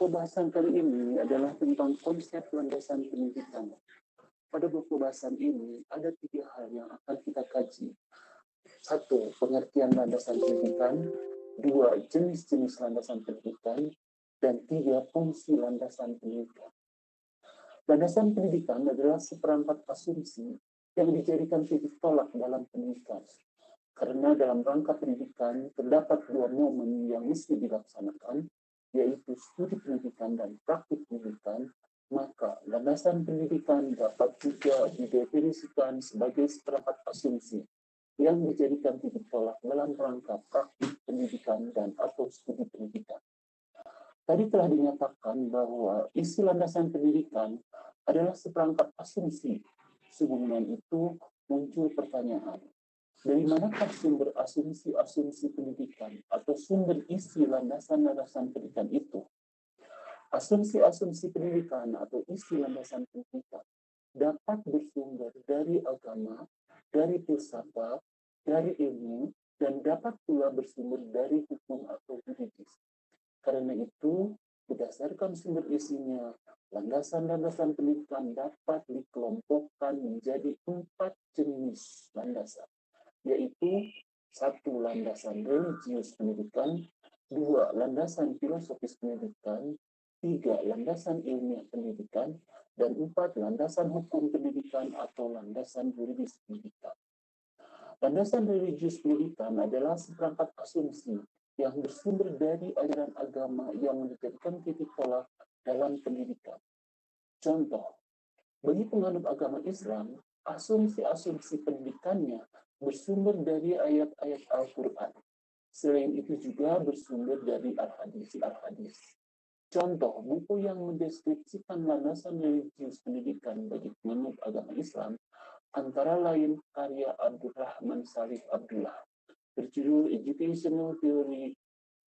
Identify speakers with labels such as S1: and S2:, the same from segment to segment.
S1: pembahasan kali ini adalah tentang konsep landasan pendidikan. Pada buku pembahasan ini ada 3 hal yang akan kita kaji. 1. Pengertian landasan pendidikan. 2. Jenis-jenis landasan pendidikan. Dan 3. Fungsi landasan pendidikan. Landasan pendidikan adalah seperangkat asumsi yang dijadikan titik tolak dalam pendidikan. Karena dalam rangka pendidikan terdapat 2 momen yang mesti dilaksanakan, yaitu studi pendidikan dan praktik pendidikan, maka landasan pendidikan dapat juga didefinisikan sebagai seperangkat asumsi yang dijadikan titik tolak dalam rangka praktik pendidikan dan atau studi pendidikan. Tadi telah dinyatakan bahwa isi landasan pendidikan adalah seperangkat asumsi. Sehubungan itu muncul pertanyaan, dari manakah sumber asumsi-asumsi pendidikan atau sumber isi landasan-landasan pendidikan itu? Asumsi-asumsi pendidikan atau isi landasan pendidikan dapat bersumber dari agama, dari filsafat, dari ilmu, dan dapat pula bersumber dari hukum atau yuridis. Karena itu, berdasarkan sumber isinya, landasan-landasan pendidikan dapat dikelompokkan menjadi 4 jenis landasan, yaitu 1. Landasan religius pendidikan, 2. Landasan filosofis pendidikan, 3. Landasan ilmiah pendidikan, dan 4. Landasan hukum pendidikan atau landasan yuridis pendidikan. Landasan religius pendidikan adalah seperangkat asumsi yang bersumber dari ajaran agama yang dijadikan titik tolak dalam pendidikan. Contoh, bagi penganut agama Islam, asumsi-asumsi pendidikannya bersumber dari ayat-ayat Al-Quran. Selain itu juga bersumber dari al-hadis. Contoh, buku yang mendeskripsikan landasan religius pendidikan bagi penganut agama Islam antara lain karya Abdurrahman Salih Abdullah berjudul Educational Theory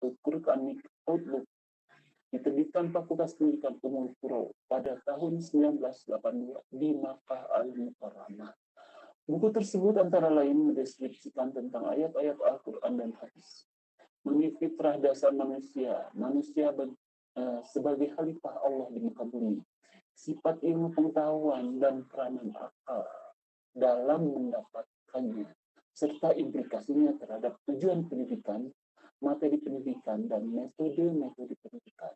S1: of Quranic Outlook, diterbitkan Fakultas Pendidikan Umum Puro pada tahun 1982 di Makkah Al-Mukarramah. Buku tersebut antara lain mendeskripsikan tentang ayat-ayat Al-Quran dan hadis, mengenai fitrah dasar manusia sebagai khalifah Allah di muka bumi, sifat ilmu pengetahuan dan peranan akal dalam mendapatkannya, serta implikasinya terhadap tujuan pendidikan, materi pendidikan, dan metode-metode pendidikan.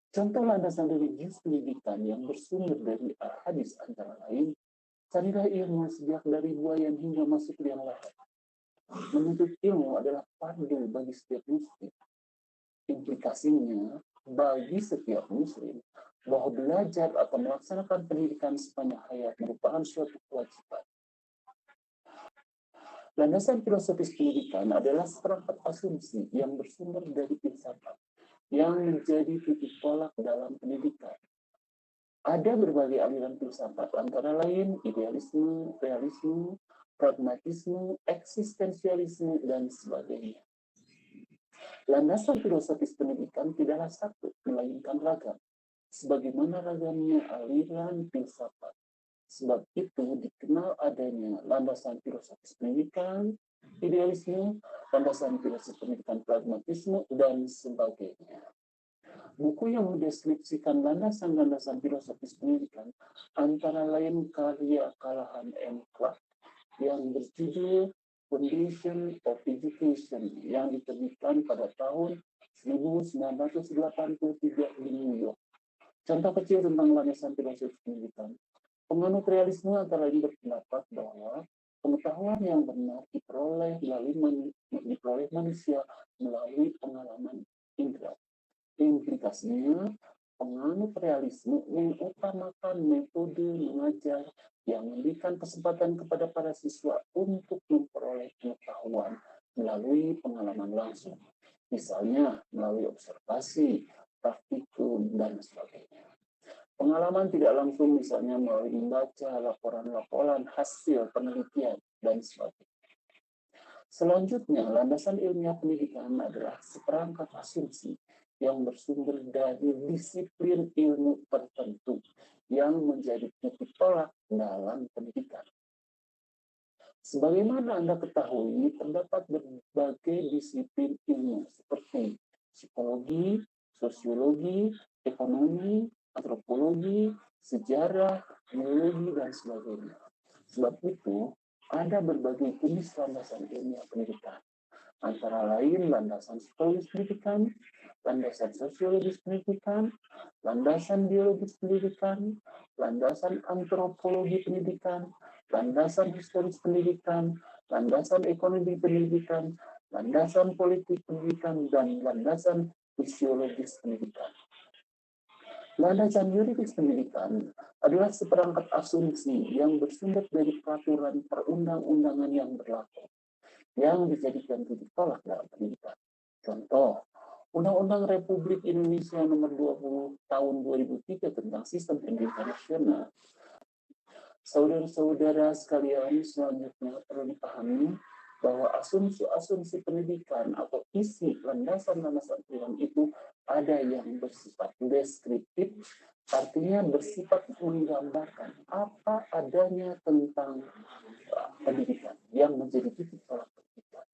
S1: Contoh landasan religius pendidikan yang bersumber dari hadis antara lain, carilah ilmu sejak dari buayan hingga masuk liang lahat. Menuntut ilmu adalah fardu bagi setiap muslim. Implikasinya bagi setiap muslim bahwa belajar atau melaksanakan pendidikan sepanjang hayat merupakan suatu kewajiban. Landasan filosofis pendidikan adalah seperangkat asumsi yang bersumber dari filsafat yang menjadi titik tolak dalam pendidikan. Ada berbagai aliran filsafat, antara lain idealisme, realisme, pragmatisme, eksistensialisme, dan sebagainya. Landasan filosofis pendidikan tidaklah satu, melainkan ragam, sebagaimana ragamnya aliran filsafat. Sebab itu dikenal adanya landasan filosofis pendidikan, idealisme, landasan filosofis pendidikan, pragmatisme, dan sebagainya. Buku yang mendeskripsikan landasan-landasan filosofis pendidikan antara lain karya Callahan and Clark yang berjudul Foundation of Education yang diterbitkan pada tahun 1983 di New York. Contoh kecil tentang landasan filosofis pendidikan. Penganut realisme antara lain berpendapat bahwa pengetahuan yang benar diperoleh manusia melalui pengalaman indera. Implikasinya, penganut realisme mengutamakan metode mengajar yang memberikan kesempatan kepada para siswa untuk memperoleh pengetahuan melalui pengalaman langsung. Misalnya melalui observasi, praktikum, dan sebagainya. Pengalaman tidak langsung misalnya melalui membaca laporan-laporan hasil penelitian, dan sebagainya. Selanjutnya, landasan ilmiah pendidikan adalah seperangkat asumsi yang bersumber dari disiplin ilmu tertentu yang menjadi titik tolak dalam pendidikan. Sebagaimana Anda ketahui, terdapat berbagai disiplin ilmu seperti psikologi, sosiologi, ekonomi, antropologi, sejarah, biologi, dan sebagainya. Sebab itu, ada berbagai jenis landasan ilmiah pendidikan, antara lain landasan psikologis pendidikan, landasan sosiologis pendidikan, landasan biologis pendidikan, landasan antropologi pendidikan, landasan historis pendidikan, landasan ekonomi pendidikan, landasan politik pendidikan, dan landasan fisiologis pendidikan. Landasan yuridis pendidikan adalah seperangkat asumsi yang bersumber dari peraturan perundang-undangan yang berlaku, yang dijadikan titik tolak dalam pendidikan. Contoh, Undang-Undang Republik Indonesia Nomor 20 Tahun 2003 tentang Sistem Pendidikan Nasional. Saudara-saudara sekalian, selanjutnya perlu dipahami bahwa asumsi-asumsi pendidikan atau isi landasan-landasan ilmu itu ada yang bersifat deskriptif, artinya bersifat menggambarkan apa adanya tentang pendidikan yang menjadi titik tolak pendidikan.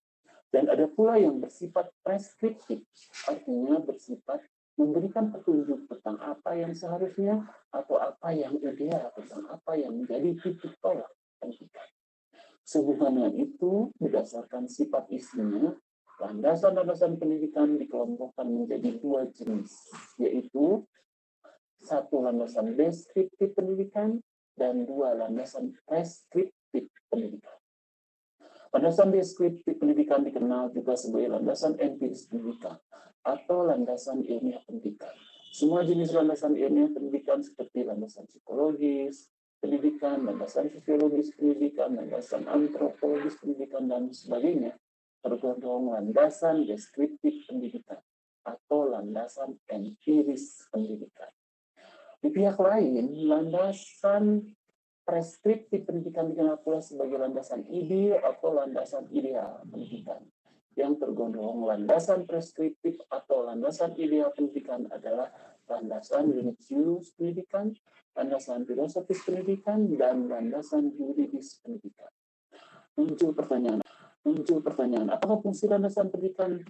S1: Dan ada pula yang bersifat preskriptif, artinya bersifat memberikan petunjuk tentang apa yang seharusnya atau apa yang ideal, tentang apa yang menjadi titik tolak pendidikan. Sehubungan itu, berdasarkan sifat isinya, landasan-landasan pendidikan dikelompokkan menjadi dua jenis, yaitu satu landasan deskriptif pendidikan dan dua landasan preskriptif pendidikan. Landasan deskriptif pendidikan dikenal juga sebagai landasan empiris pendidikan atau landasan ilmiah pendidikan. Semua jenis landasan ilmiah pendidikan seperti landasan psikologis pendidikan, landasan sosiologis pendidikan, landasan antropologis pendidikan, dan sebagainya tergolong landasan deskriptif pendidikan atau landasan empiris pendidikan. Di pihak lain, landasan preskriptif pendidikan dikenal pula sebagai landasan ide atau landasan ideal pendidikan. Yang tergolong landasan preskriptif atau landasan ideal pendidikan adalah landasan religius pendidikan, landasan filosofis pendidikan, dan landasan yuridis pendidikan. Muncul pertanyaan, apakah fungsi landasan pendidikan?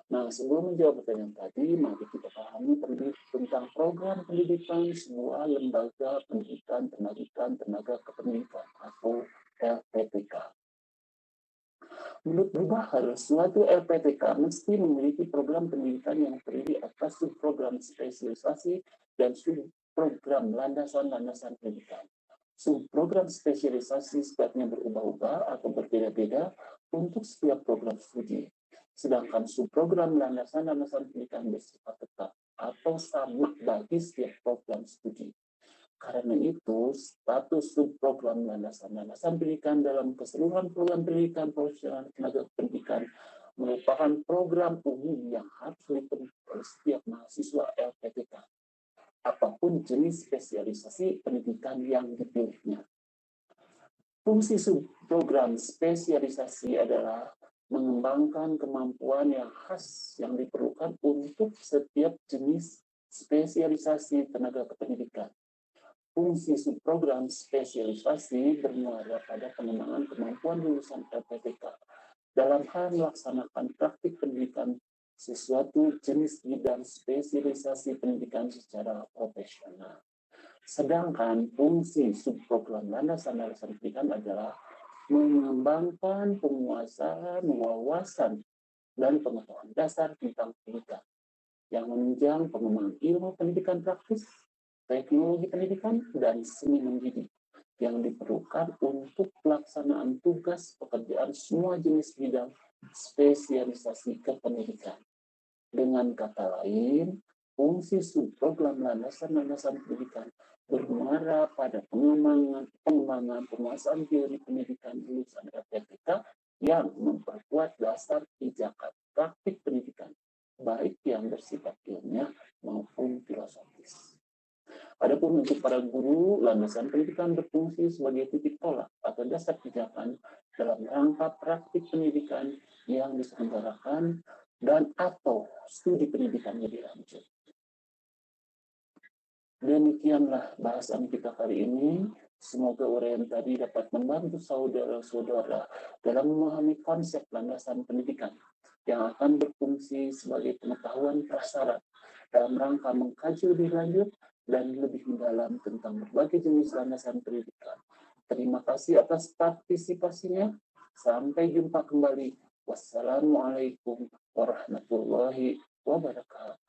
S1: Nah, sebelum menjawab pertanyaan tadi, mari kita pahami terlebih tentang program pendidikan sebuah lembaga pendidikan tenaga kependidikan atau LPTK. Menurut Bahar, suatu LPTK mesti memiliki program pendidikan yang terdiri atas subprogram spesialisasi dan subprogram landasan-landasan pendidikan. Subprogram spesialisasi sebaiknya berubah-ubah atau berbeda-beda untuk setiap program studi. Sedangkan subprogram landasan-landasan pendidikan bersifat tetap atau sama bagi setiap program studi. Karena itu, status subprogram landasan-landasan pendidikan dalam keseluruhan program pendidikan profesional tenaga pendidikan merupakan program umum yang harus dipenuhi oleh setiap mahasiswa LPTK, apapun jenis spesialisasi pendidikan yang dipilihnya. Fungsi subprogram spesialisasi adalah mengembangkan kemampuan yang khas yang diperlukan untuk setiap jenis spesialisasi tenaga kependidikan. Fungsi subprogram spesialisasi bermuara pada pengembangan kemampuan lulusan LPTK dalam hal melaksanakan praktik pendidikan sesuatu jenis bidang spesialisasi pendidikan secara profesional. Sedangkan fungsi subprogram landasan-landasan pendidikan adalah mengembangkan penguasaan, wawasan, dan pengetahuan dasar tentang pendidikan yang menunjang pengembangan ilmu pendidikan praktis, teknologi pendidikan, dan seni mendidik yang diperlukan untuk pelaksanaan tugas pekerjaan semua jenis bidang spesialisasi kependidikan. Dengan kata lain, fungsi subprogram landasan-landasan pendidikan bermuara pada pengembangan penguasaan teori pendidikan lulusan LPTK yang memperkuat dasar pijakan praktik pendidikan, baik yang bersifat ilmiah maupun filosofis. Adapun untuk para guru, landasan pendidikan berfungsi sebagai titik tolak atau dasar pijakan dalam rangka praktik pendidikan yang diselenggarakan dan atau studi pendidikan lebih lanjut. Demikianlah bahasan kita kali ini. Semoga uraian tadi dapat membantu saudara-saudara dalam memahami konsep landasan pendidikan yang akan berfungsi sebagai pengetahuan prasyarat dalam rangka mengkaji lebih lanjut dan lebih mendalam tentang berbagai jenis landasan pendidikan. Terima kasih atas partisipasinya. Sampai jumpa kembali. Wassalamualaikum warahmatullahi wabarakatuh.